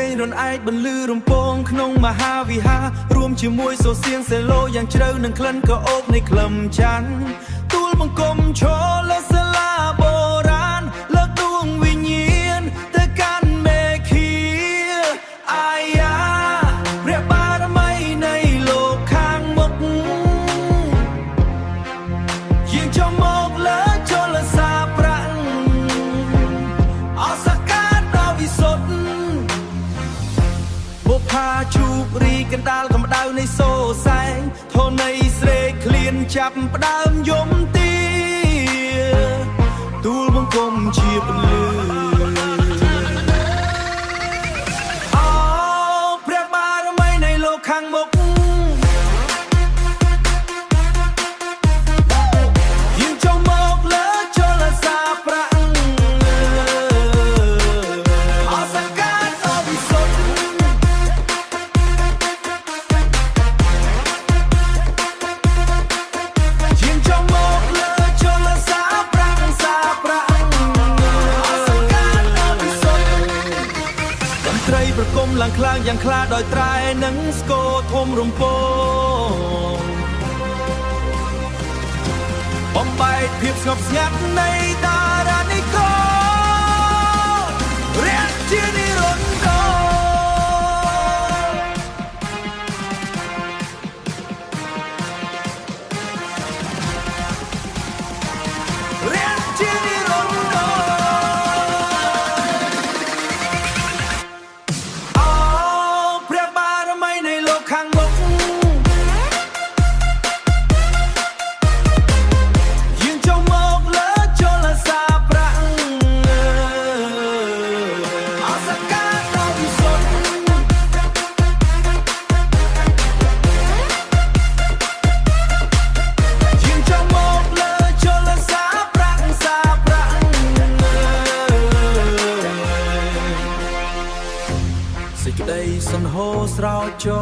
លេងរនឯកបន្លឺរំពងក្នុងមហាវិហាររួមជាមួយសូរសៀងសេឡូយ៉ាងជ្រៅនឹងក្លិនក្រអូបនៃក្លឹមច័ន្ទទូលបង្គំឈរលើសាលាបុរាណលើកដួងវិញ្ញាណទៅកាន់មេឃាអាយ៉ាព្រះបារមីនៃលោកខាងមុខយាងចូលមកលើជលសាប្រាំងអសកាតដល់វិសុទ្ធបុប្ផាជូបរីកណ្ដាលកម្ដៅនៃសូរសែងធននៃស្រេកឃ្លានចាប់ផ្ដើមយំទីទូលបង្គំជាពន្លឺអូព្រះបារមីនៃលោកខាងមុខយើងចូលមកលើជលសាប្រាំងអសកាតអវិសុទ្ធយើងចូលមកលើជលសាប្រាំងសាប្រាំងអសកាតអវិសុទ្ធតន្ត្រីប្រគំឡើងខ្លាំងយ៉ាងខ្លាដោយត្រែនិងស្គរធំរំពងបំបែកភាពស្ងប់ស្ងាត់នៃតារានិកោរាជានិរន្តរ៍រាជានិរន្តរ៍អូព្រះបារមីនៃលោកខាងមុខយើងចូលមកលើជលសាប្រាំងអសកាតដល់វិសុទ្ធយើងចូលមកលើជលសាប្រាំងសាប្រាំងសេចក្តីសន្ហោស្រោចចោ